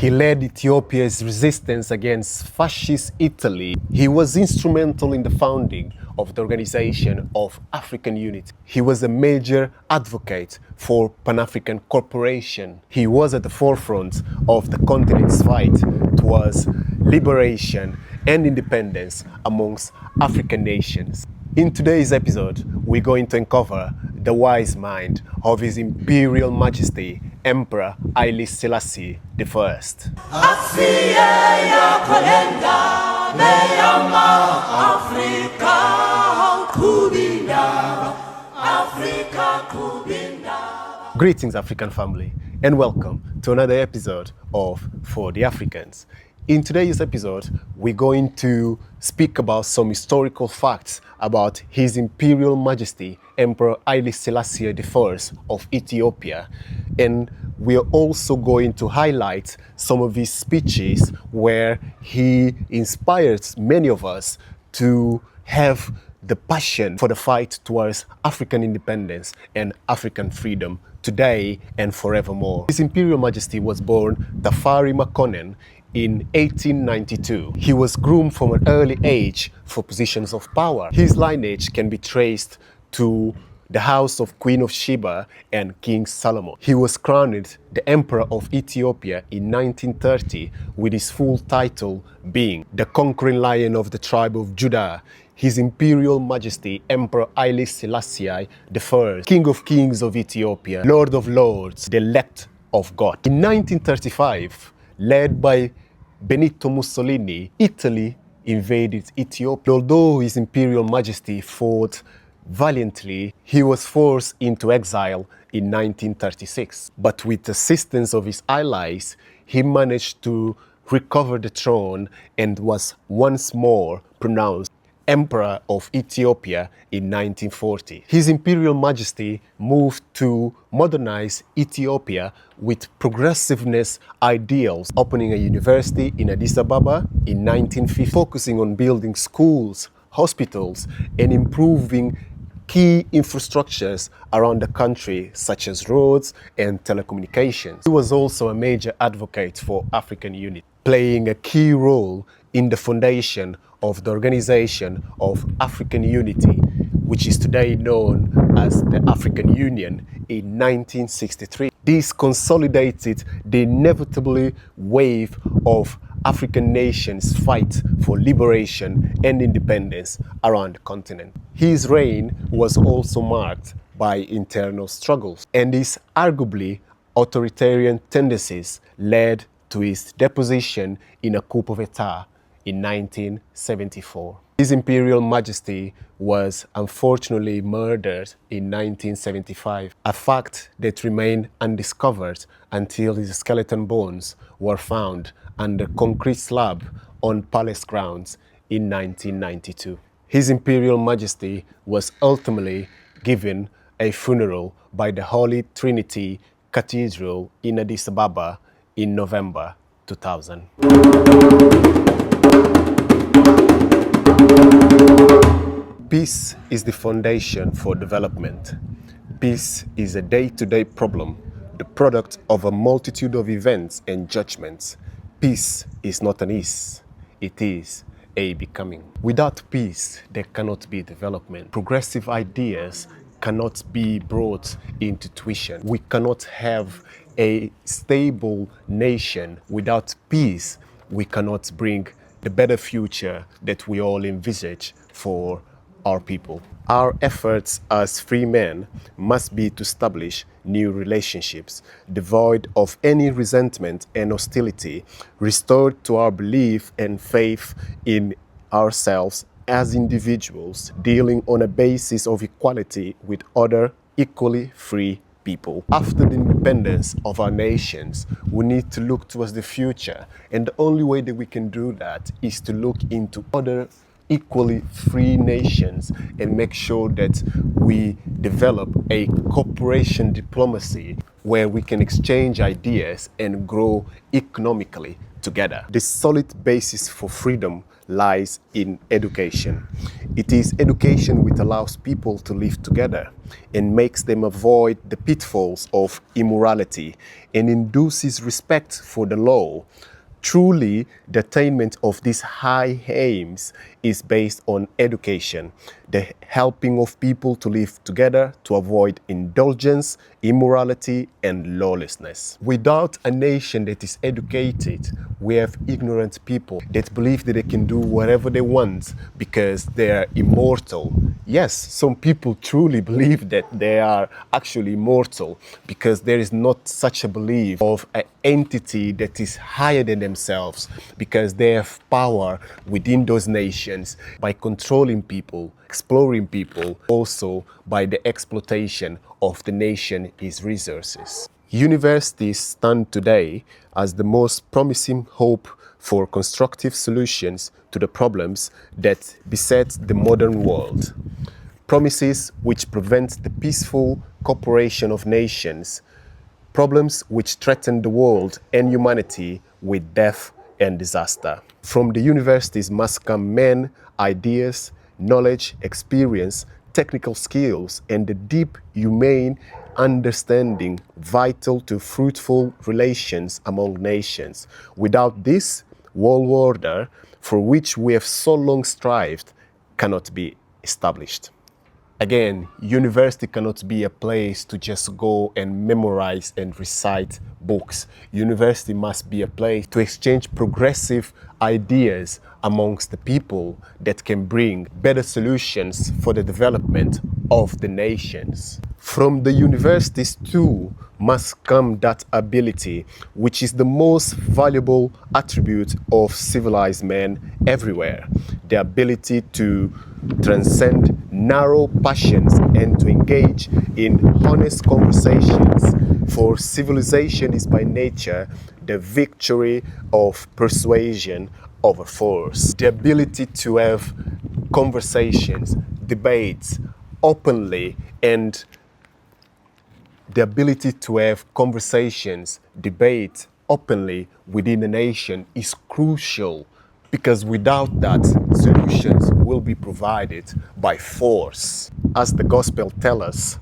He led Ethiopia's resistance against fascist Italy. He was instrumental in the founding of the Organization of African Unity. He was a major advocate for Pan-Afrikan cooperation. He was at the forefront of the continent's fight towards liberation and independence amongst African nations. In today's episode, we're going to uncover the wise mind of His Imperial Majesty Emperor Haile Selassie I. Greetings, African family, and welcome to another episode of For the Africans. In today's episode, we're going to speak about some historical facts about His Imperial Majesty Emperor Haile Selassie I of Ethiopia. And we're also going to highlight some of his speeches where he inspires many of us to have the passion for the fight towards African independence and African freedom today and forevermore. His Imperial Majesty was born Tafari Makonnen in 1892. He was groomed from an early age for positions of power. His lineage can be traced to the house of Queen of Sheba and King Solomon. He was crowned the Emperor of Ethiopia in 1930 with his full title being the Conquering Lion of the Tribe of Judah, His Imperial Majesty Emperor Haile Selassie I, King of Kings of Ethiopia, Lord of Lords, the elect of God. In 1935, led by Benito Mussolini, Italy invaded Ethiopia. Although His Imperial Majesty fought valiantly, he was forced into exile in 1936. But with the assistance of his allies, he managed to recover the throne and was once more pronounced Emperor of Ethiopia in 1940. His Imperial Majesty moved to modernize Ethiopia with progressiveness ideals, opening a university in Addis Ababa in 1950, focusing on building schools, hospitals, and improving key infrastructures around the country, such as roads and telecommunications. He was also a major advocate for African unity, playing a key role in the foundation of the Organization of African Unity, which is today known as the African Union, in 1963. This consolidated the inevitable wave of African nations' fight for liberation and independence around the continent. His reign was also marked by internal struggles, and his arguably authoritarian tendencies led to his deposition in a coup d'etat in 1974. His Imperial Majesty was unfortunately murdered in 1975, a fact that remained undiscovered until his skeleton bones were found under concrete slab on palace grounds in 1992. His Imperial Majesty was ultimately given a funeral by the Holy Trinity Cathedral in Addis Ababa in November 2000. Peace is the foundation for development. Peace is a day-to-day problem, the product of a multitude of events and judgments. Peace is not an is, it is a becoming. Without peace, there cannot be development. Progressive ideas cannot be brought into tuition. We cannot have a stable nation. Without peace, we cannot bring the better future that we all envisage for our people. Our efforts as free men must be to establish new relationships, devoid of any resentment and hostility, restored to our belief and faith in ourselves as individuals, dealing on a basis of equality with other equally free people. After the independence of our nations, we need to look towards the future, and the only way that we can do that is to look into other equally free nations and make sure that we develop a cooperation diplomacy where we can exchange ideas and grow economically together. The solid basis for freedom lies in education. It is education which allows people to live together and makes them avoid the pitfalls of immorality and induces respect for the law. Truly, the attainment of these high aims is based on education, the helping of people to live together to avoid indulgence, immorality, and lawlessness. Without a nation that is educated, we have ignorant people that believe that they can do whatever they want because they are immortal. Yes, some people truly believe that they are actually immortal because there is not such a belief of an entity that is higher than themselves, because they have power within those nations by controlling people, exploring people, also by the exploitation of the nation, its resources. Universities stand today as the most promising hope for constructive solutions to the problems that beset the modern world. Promises which prevent the peaceful cooperation of nations, problems which threaten the world and humanity with death and disaster. From the universities must come men, ideas, knowledge, experience, technical skills, and the deep humane understanding vital to fruitful relations among nations. Without this, world order, for which we have so long strived, cannot be established. Again, university cannot be a place to just go and memorize and recite books. University must be a place to exchange progressive ideas amongst the people that can bring better solutions for the development of the nations. From the universities too must come that ability, which is the most valuable attribute of civilized men everywhere. The ability to transcend narrow passions and to engage in honest conversations. For civilization is by nature the victory of persuasion over force. The ability to have conversations, debates openly, and the ability to have conversations, debate openly within a nation is crucial, because without that, solutions will be provided by force. As the gospel tells us,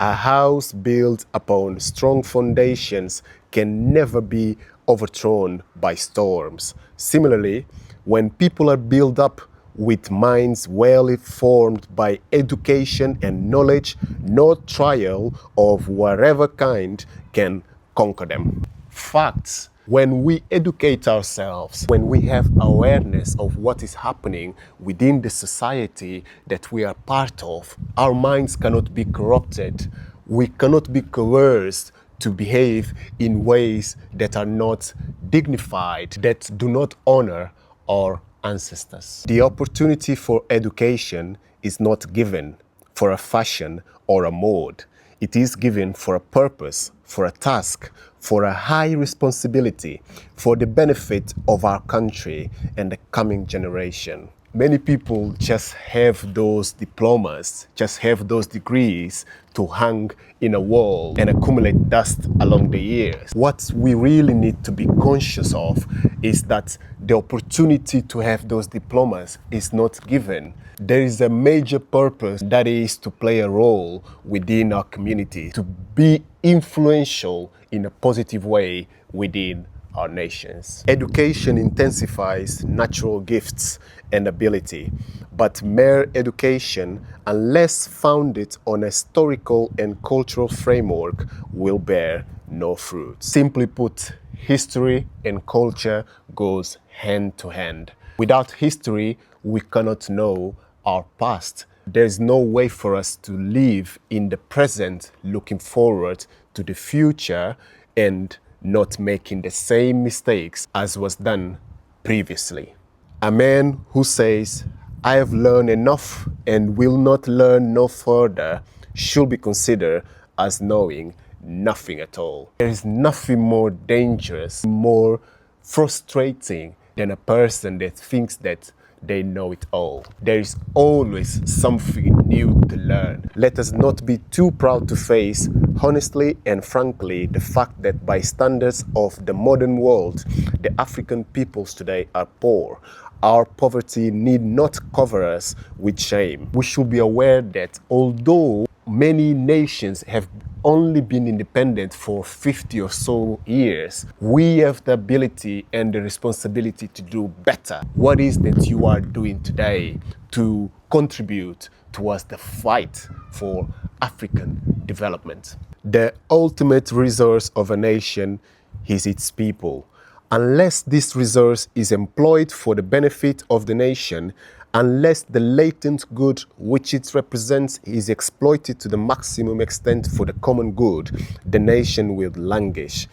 a house built upon strong foundations can never be overthrown by storms. Similarly, when people are built up with minds well informed by education and knowledge, no trial of whatever kind can conquer them. Facts. When we educate ourselves, when we have awareness of what is happening within the society that we are part of, our minds cannot be corrupted. We cannot be coerced to behave in ways that are not dignified, that do not honor our ancestors. The opportunity for education is not given for a fashion or a mode. It is given for a purpose, for a task, for a high responsibility, for the benefit of our country and the coming generation. Many people just have those diplomas, just have those degrees to hang in a wall and accumulate dust along the years. What we really need to be conscious of is that the opportunity to have those diplomas is not given. There is a major purpose, that is to play a role within our community, to be influential in a positive way within our nations. Education intensifies natural gifts and ability, but mere education, unless founded on a historical and cultural framework, will bear no fruit. Simply put, history and culture goes hand to hand. Without history, we cannot know our past. There's no way for us to live in the present looking forward to the future and not making the same mistakes as was done previously. A man who says, "I have learned enough and will not learn no further," should be considered as knowing nothing at all. There is nothing more dangerous, more frustrating than a person that thinks that they know it all. There is always something new to learn. Let us not be too proud to face honestly and frankly, the fact that by standards of the modern world, the African peoples today are poor. Our poverty need not cover us with shame. We should be aware that although many nations have only been independent for 50 or so years, we have the ability and the responsibility to do better. What is that you are doing today to contribute towards the fight for African development? The ultimate resource of a nation is its people. Unless this resource is employed for the benefit of the nation, unless the latent good which it represents is exploited to the maximum extent for the common good, the nation will languish,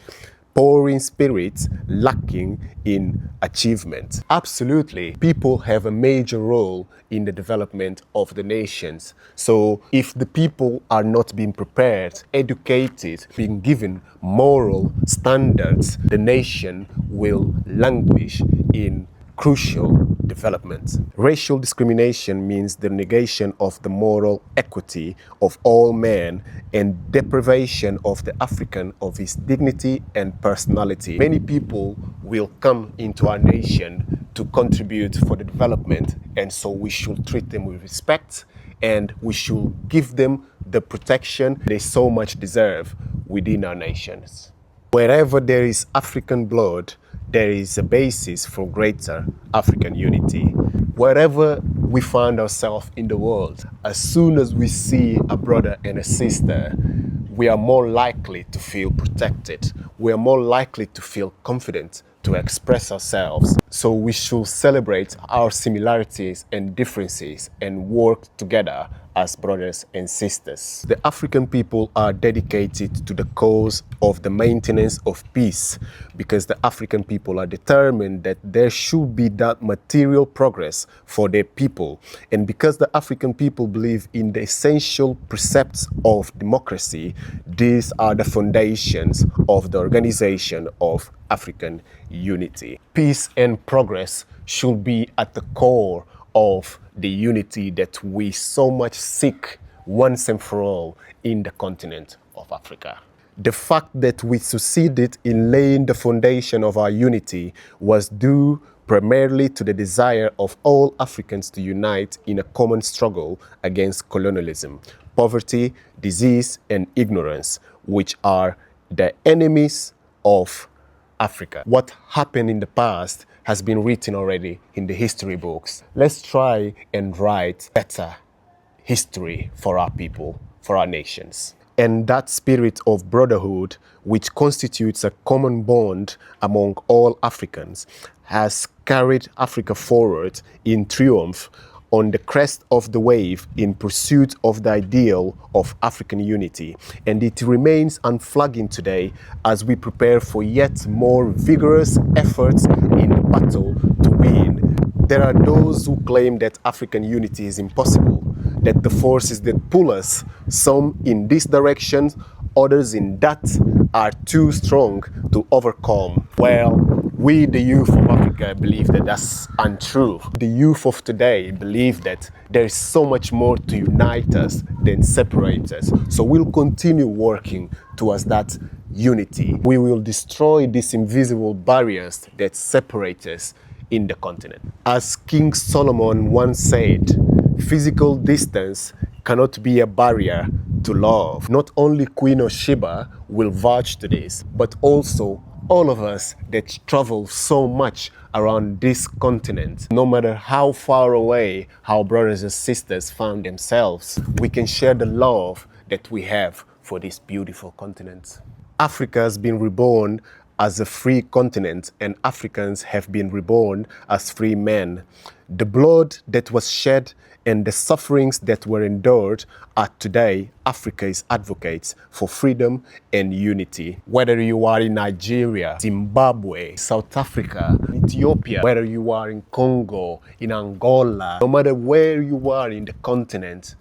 poor in spirit, lacking in achievement. Absolutely, people have a major role in the development of the nations. So if the people are not being prepared, educated, being given moral standards, the nation will languish in crucial development. Racial discrimination means the negation of the moral equity of all men and deprivation of the African of his dignity and personality. Many people will come into our nation to contribute for the development, and so we should treat them with respect and we should give them the protection they so much deserve within our nations. Wherever there is African blood, there is a basis for greater African unity. Wherever we find ourselves in the world, as soon as we see a brother and a sister, we are more likely to feel protected. We are more likely to feel confident to express ourselves. So we should celebrate our similarities and differences and work together as brothers and sisters. The African people are dedicated to the cause of the maintenance of peace because the African people are determined that there should be that material progress for their people. And because the African people believe in the essential precepts of democracy, these are the foundations of the organization of African unity. Peace and progress should be at the core of the unity that we so much seek once and for all in the continent of Africa. The fact that we succeeded in laying the foundation of our unity was due primarily to the desire of all Africans to unite in a common struggle against colonialism, poverty, disease, and ignorance, which are the enemies of Africa. What happened in the past has been written already in the history books. Let's try and write better history for our people, for our nations. And that spirit of brotherhood, which constitutes a common bond among all Africans, has carried Africa forward in triumph on the crest of the wave in pursuit of the ideal of African unity. And it remains unflagging today as we prepare for yet more vigorous efforts in the battle to win. There are those who claim that African unity is impossible, that the forces that pull us, some in this direction, others in that, are too strong to overcome. Well, we, the youth of Africa, believe that that's untrue. The youth of today believe that there is so much more to unite us than separate us. So we'll continue working towards that unity. We will destroy these invisible barriers that separate us in the continent. As King Solomon once said, physical distance cannot be a barrier to love. Not only Queen of Sheba will vouch to this, but also all of us that travel so much around this continent. No matter how far away our brothers and sisters found themselves, we can share the love that we have for this beautiful continent. Africa has been reborn as a free continent, and Africans have been reborn as free men. The blood that was shed and the sufferings that were endured are today Africa's advocates for freedom and unity. Whether you are in Nigeria, Zimbabwe, South Africa, Ethiopia, whether you are in Congo, in Angola, no matter where you are in the continent,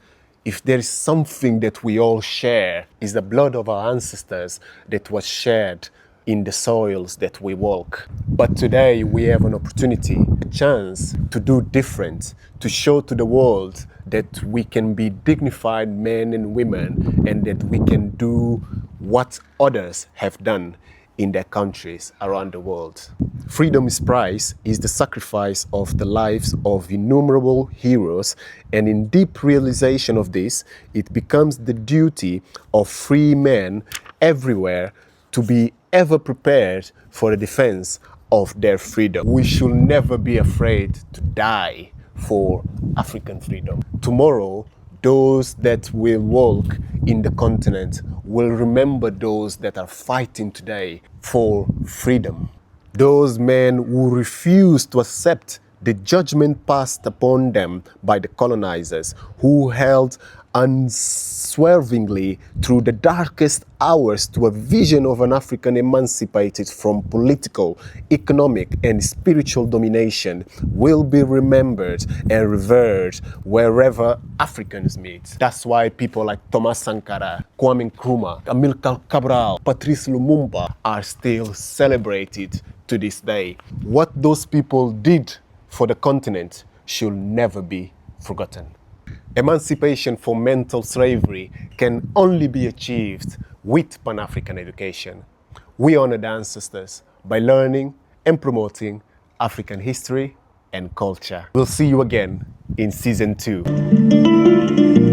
if there is something that we all share, is the blood of our ancestors that was shed in the soils that we walk. But today we have an opportunity, a chance to do different, to show to the world that we can be dignified men and women and that we can do what others have done in their countries around the world. Freedom's price is the sacrifice of the lives of innumerable heroes, and in deep realization of this, it becomes the duty of free men everywhere to be ever prepared for the defense of their freedom. We should never be afraid to die for African freedom. Tomorrow, those that will walk in the continent will remember those that are fighting today for freedom. Those men who refuse to accept the judgment passed upon them by the colonizers, who held unswervingly through the darkest hours to a vision of an African emancipated from political, economic, and spiritual domination, will be remembered and revered wherever Africans meet. That's why people like Thomas Sankara, Kwame Nkrumah, Amilcar Cabral, Patrice Lumumba are still celebrated to this day. What those people did for the continent should never be forgotten. Emancipation from mental slavery can only be achieved with Pan-African education. We honor the ancestors by learning and promoting African history and culture. We'll see you again in season 2.